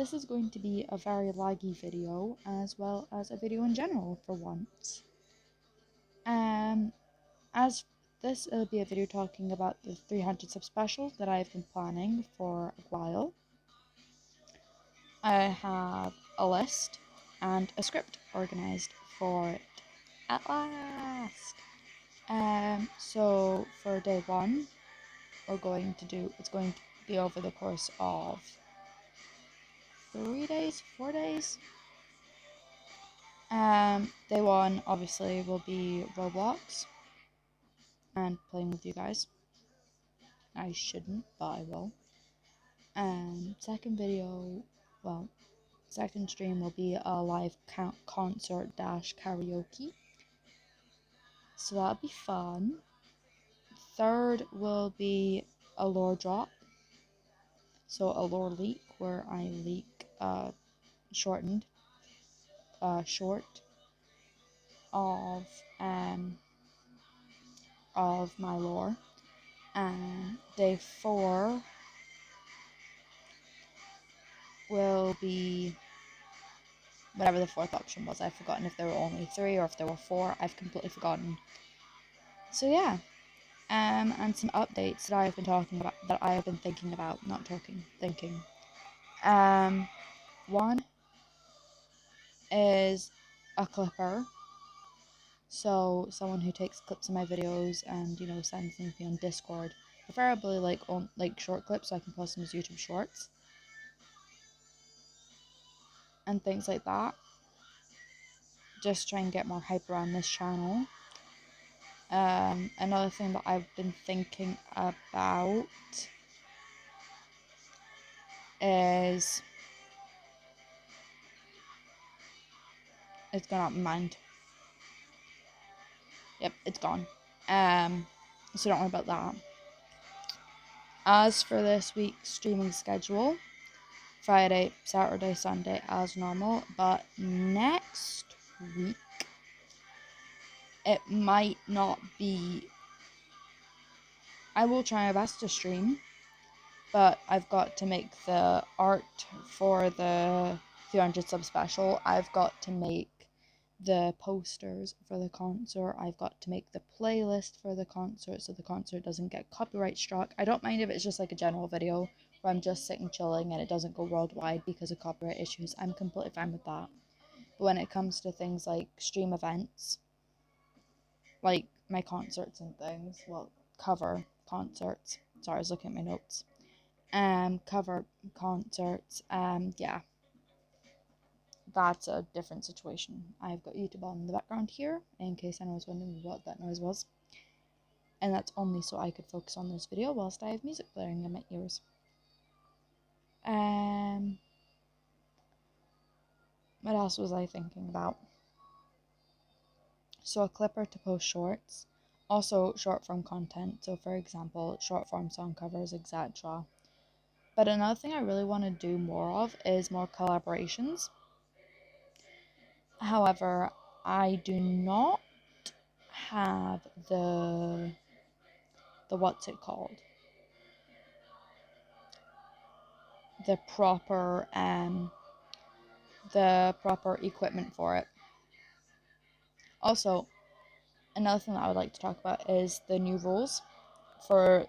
this is going to be a very laggy video, as well as a video in general for once. As this will be a video talking about the 300 sub special that I've been planning for a while. I have a list and a script organized for it at last. So for day one, it's going to be over the course of 4 days. Day one obviously will be Roblox and playing with you guys. I shouldn't, but I will. Second stream will be a live concert karaoke. So that'll be fun. Third will be a lore drop. So a lore leak where I leak short of my lore. And day 4 will be whatever the fourth option was. I've forgotten if there were only 3 or if there were 4. I've completely forgotten. So yeah. And some updates that I've been thinking about, not talking, thinking. One is a clipper. So someone who takes clips of my videos and, sends them to me on Discord. Preferably like short clips so I can post them as YouTube shorts. And things like that. Just try and get more hype around this channel. Another thing that I've been thinking about is it's gone out of my mind. Yep, it's gone. So don't worry about that. As for this week's streaming schedule, Friday, Saturday, Sunday as normal, but next week it might not be. I will try my best to stream, but I've got to make the art for the 300 sub special. I've got to make the posters for the concert. I've got to make the playlist for the concert so the concert doesn't get copyright struck. I don't mind if it's just like a general video where I'm just sitting chilling and it doesn't go worldwide because of copyright issues. I'm completely fine with that. But when it comes to things like stream events, like my concerts and things, cover concerts. Sorry, I was looking at my notes. Cover concerts, yeah. That's a different situation. I've got YouTube on in the background here, in case anyone was wondering what that noise was. And that's only so I could focus on this video whilst I have music blaring in my ears. What else was I thinking about? So a clipper to post shorts. Also short form content. So for example, short form song covers, etc. But another thing I really want to do more of is more collaborations. However, I do not have the what's it called? The proper equipment for it. Also, another thing that I would like to talk about is the new rules for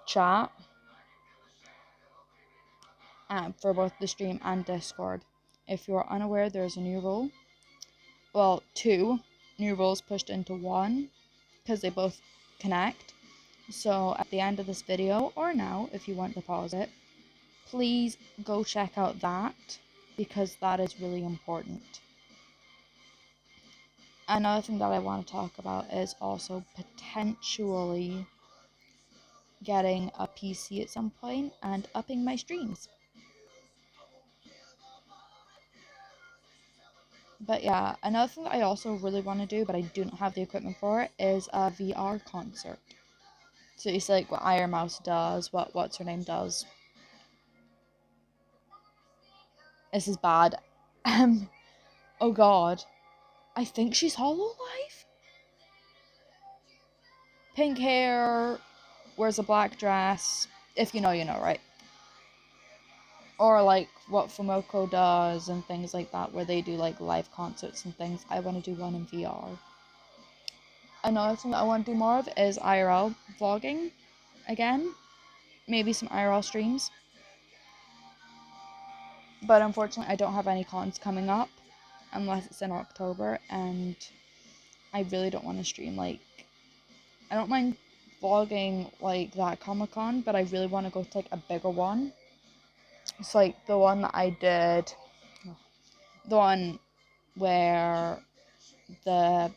chat for both the stream and Discord. If you are unaware, there's a new rule. Well, 2 new rules pushed into 1 because they both connect. So at the end of this video, or now if you want to pause it, please go check out that because that is really important. Another thing that I want to talk about is also potentially getting a PC at some point and upping my streams. But yeah, another thing that I also really want to do, but I do not have the equipment for it, is a VR concert. So it's like what Iron Mouse does, what what's her name does. This is bad. Oh god. I think she's Hololive? Pink hair, wears a black dress. If you know, you know, right? or like what Fumoko does and things like that, where they do like live concerts and things. I want to do one in VR. Another thing that I want to do more of is IRL vlogging again. Maybe some IRL streams. But unfortunately, I don't have any cons coming up unless it's in October, and I really don't want to stream. Like, I don't mind vlogging like that Comic-Con, but I really want to go to like a bigger one. It's like the one that I did, the one where the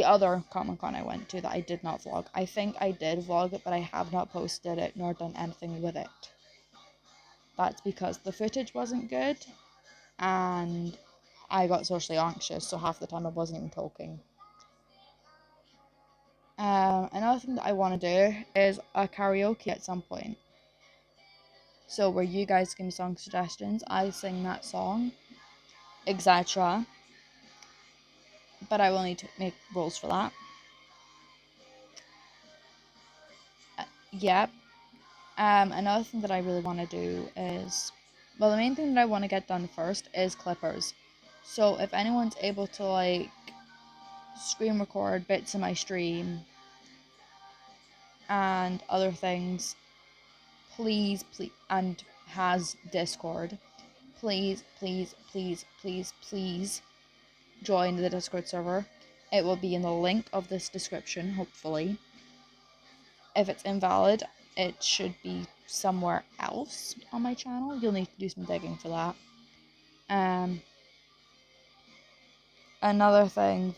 other Comic-Con I went to that I did not vlog. I think I did vlog it, but I have not posted it nor done anything with it. That's because the footage wasn't good, and I got socially anxious, so half the time I wasn't even talking. Another thing that I want to do is a karaoke at some point. So where you guys give me song suggestions, I sing that song, etc. But I will need to make rules for that. Yep. Another thing that I really want to do is, well, the main thing that I want to get done first is clippers. So if anyone's able to like screen record bits of my stream and other things, please, and has Discord, please join the Discord server. It will be in the link of this description, hopefully. If it's invalid, it should be somewhere else on my channel. You'll need to do some digging for that. Another thing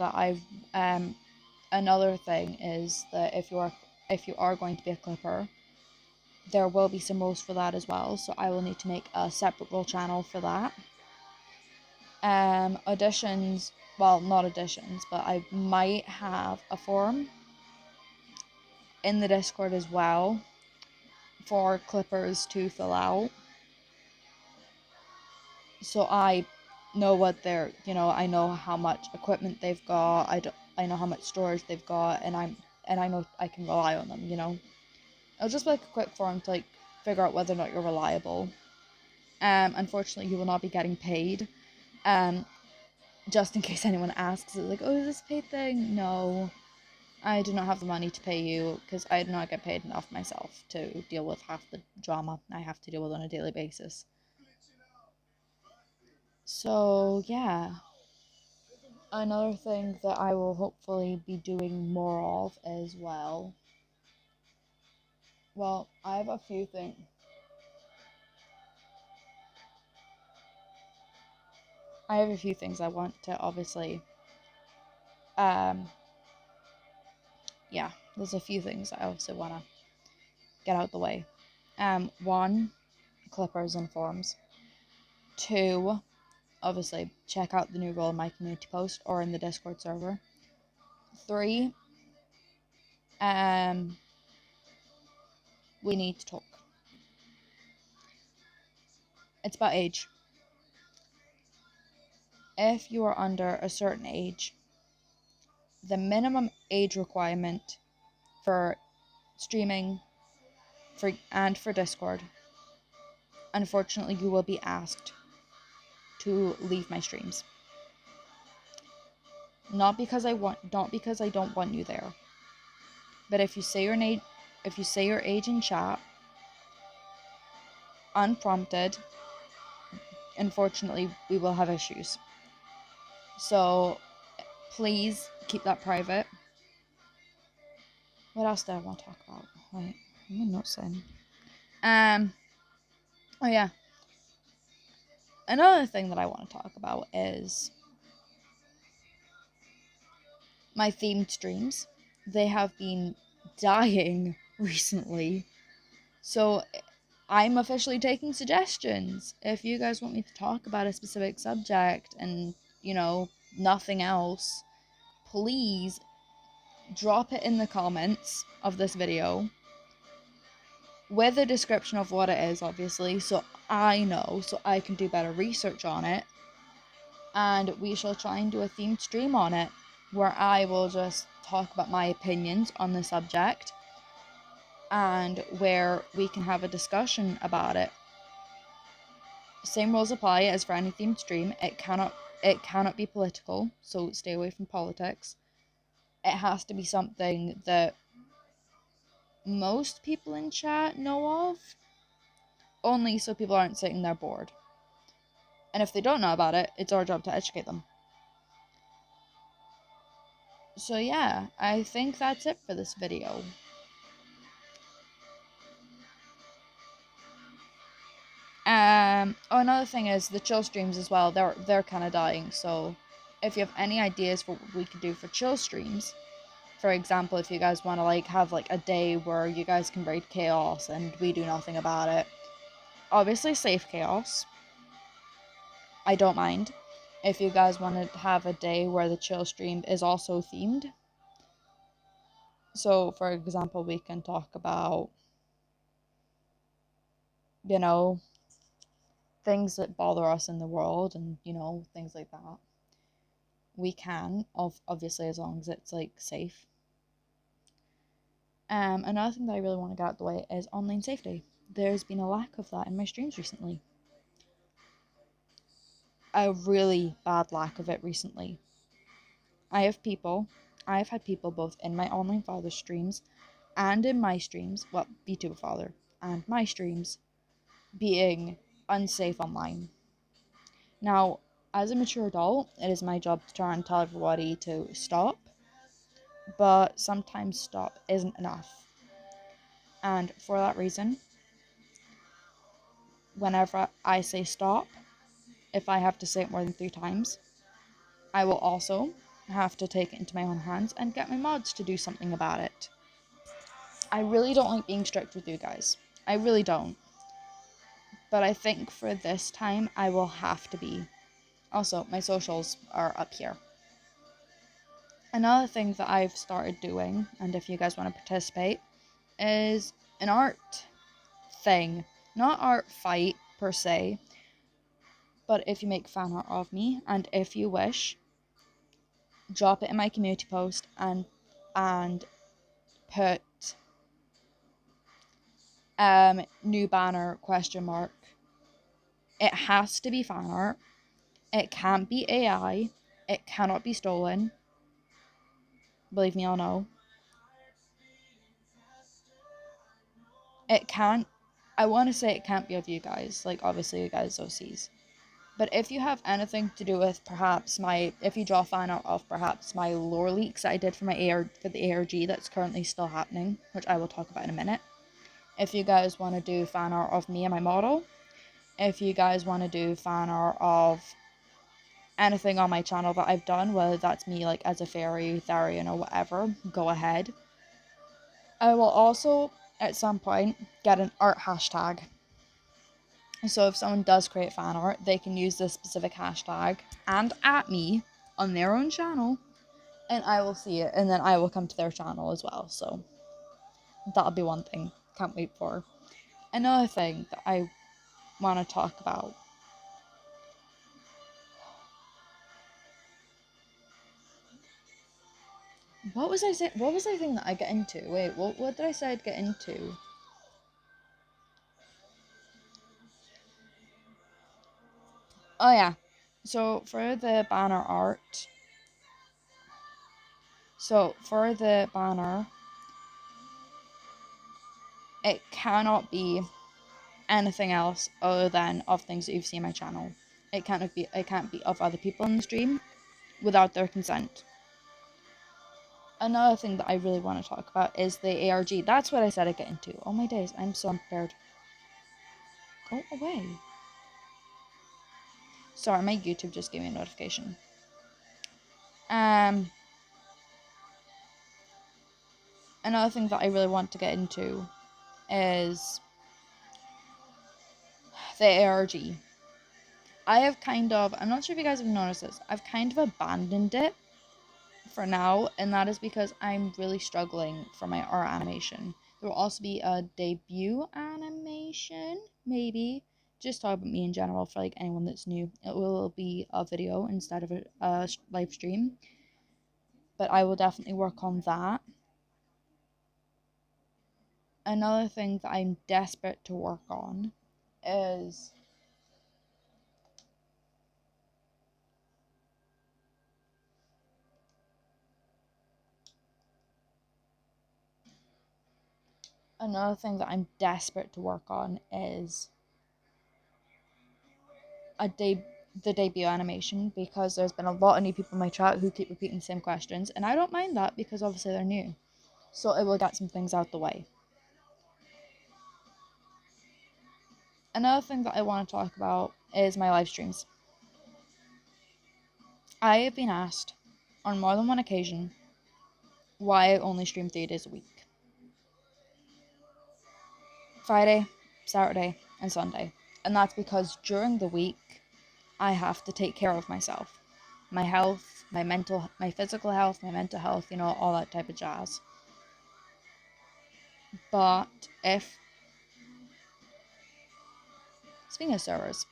is that if you are going to be a clipper, there will be some rules for that as well. So I will need to make a separate rule channel for that. Auditions, well, not auditions, but I might have a forum in the Discord as well for clippers to fill out. So I know what they're, I know how much equipment they've got. I know how much storage they've got, and I know I can rely on them. It'll just be like a quick forum to like figure out whether or not you're reliable. Unfortunately, you will not be getting paid. Just in case anyone asks, it's like, oh, is this a paid thing? No, I do not have the money to pay you because I do not get paid enough myself to deal with half the drama I have to deal with on a daily basis. So, yeah. Another thing that I will hopefully be doing more of as well. Well, I have a few things. I have a few things I want to obviously. Yeah, there's a few things I also want to get out the way. 1, clippers and forums. 2, obviously check out the new role in my community post or in the Discord server. 3, we need to talk. It's about age. If you are under a certain age, the minimum age requirement for streaming and for Discord, unfortunately, you will be asked to leave my streams. Not because I don't want you there, but if you say your age in chat unprompted, unfortunately, we will have issues. So please keep that private. What else do I want to talk about? Wait, I'm not saying. Oh yeah. Another thing that I want to talk about is my themed streams. They have been dying recently. So I'm officially taking suggestions. If you guys want me to talk about a specific subject and, nothing else, please drop it in the comments of this video with a description of what it is, obviously, so I know, so I can do better research on it. And we shall try and do a themed stream on it where I will just talk about my opinions on the subject and where we can have a discussion about it. same rules apply as for any themed stream. It cannot be political, so stay away from politics. It has to be something that most people in chat know of, only so people aren't sitting there bored. And if they don't know about it, it's our job to educate them. So yeah, I think that's it for this video. Another thing is the chill streams as well. They're kind of dying. So if you have any ideas for what we could do for chill streams, for example, if you guys want to like have like a day where you guys can raid chaos and we do nothing about it, obviously safe chaos. I don't mind. If you guys want to have a day where the chill stream is also themed, so for example, we can talk about, you know, things that bother us in the world and, you know, things like that. We can, obviously, as long as it's like safe. Another thing that I really want to get out of the way is online safety. There's been a lack of that in my streams recently. A really bad lack of it recently. I've had people both in my online father streams and in my streams, well, VTuber father and my streams, being unsafe online. Now, as a mature adult, it is my job to try and tell everybody to stop, but sometimes stop isn't enough. And for that reason, whenever I say stop, if I have to say it more than 3 times, I will also have to take it into my own hands and get my mods to do something about it. I really don't like being strict with you guys. I really don't. But I think for this time, I will have to be. Also, my socials are up here. Another thing that I've started doing, and if you guys want to participate, is an art thing. Not art fight, per se, but if you make fan art of me, and if you wish, drop it in my community post and put new banner ? It has to be fan art. It can't be AI. It cannot be stolen. Believe me, I'll know. It can't. I want to say it can't be of you guys. Like, obviously, you guys OCs. But if you have anything to do with perhaps if you draw fan art of perhaps my lore leaks that I did for for the ARG that's currently still happening, which I will talk about in a minute. If you guys want to do fan art of me and my model, if you guys want to do fan art of anything on my channel that I've done, whether that's me like as a fairy, Therian, or whatever, go ahead. I will also, at some point, get an art hashtag. So if someone does create fan art, they can use this specific hashtag and at me on their own channel, and I will see it, and then I will come to their channel as well. So that'll be one thing. Can't wait for. Another thing that I want to talk about. What was I saying? What was I saying that I get into? Wait, what did I say I'd get into? Oh yeah. So for the banner art. So for the banner, it cannot be anything else other than of things that you've seen on my channel. It can't be of other people in the stream without their consent. Another thing that I really want to talk about is the ARG. That's what I said I'd get into. Oh my days, I'm so unprepared. Go away. Sorry, my YouTube just gave me a notification. Another thing that I really want to get into is the ARG. I'm not sure if you guys have noticed this, I've kind of abandoned it for now, and that is because I'm really struggling for my art animation. There will also be a debut animation, maybe. Just talk about me in general for like anyone that's new. It will be a video instead of a live stream, but I will definitely work on that. Another thing that I'm desperate to work on is Another thing that I'm desperate to work on is the debut animation, because there's been a lot of new people in my chat who keep repeating the same questions, and I don't mind that because obviously they're new. So it will get some things out the way. Another thing that I want to talk about is my live streams. I have been asked on more than one occasion why I only stream 3 days a week. Friday, Saturday, and Sunday. And that's because during the week, I have to take care of myself. My health, my physical health, my mental health, all that type of jazz. But speaking of servers,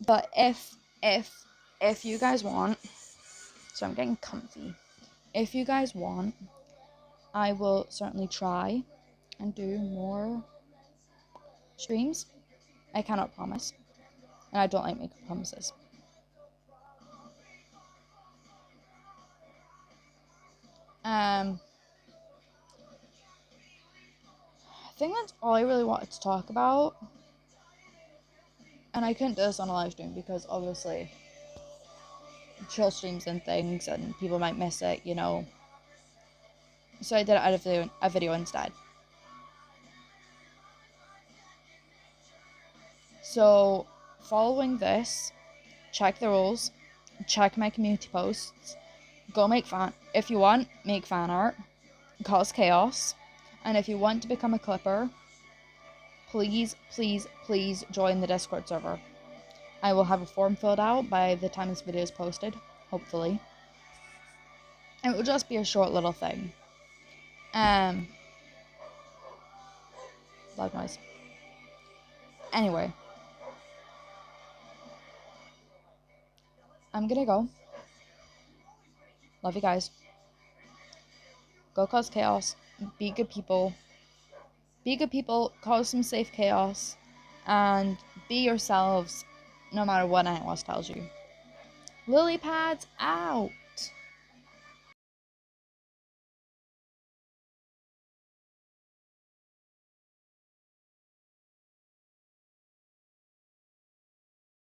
but if you guys want, so I'm getting comfy. If you guys want, I will certainly try and do more streams. I cannot promise, and I don't like making promises. I think that's all I really wanted to talk about. And I couldn't do this on a live stream because obviously chill streams and things, and people might miss it, So I did it out of a video instead. So following this, check the rules, check my community posts, go if you want, make fan art, cause chaos, and if you want to become a clipper, please join the Discord server. I will have a form filled out by the time this video is posted, hopefully. And it will just be a short little thing. Loud noise. Anyway. I'm gonna go. Love you guys. Go cause chaos. Be good people. Be good people. Cause some safe chaos. And be yourselves no matter what anyone else tells you. Lily pads out.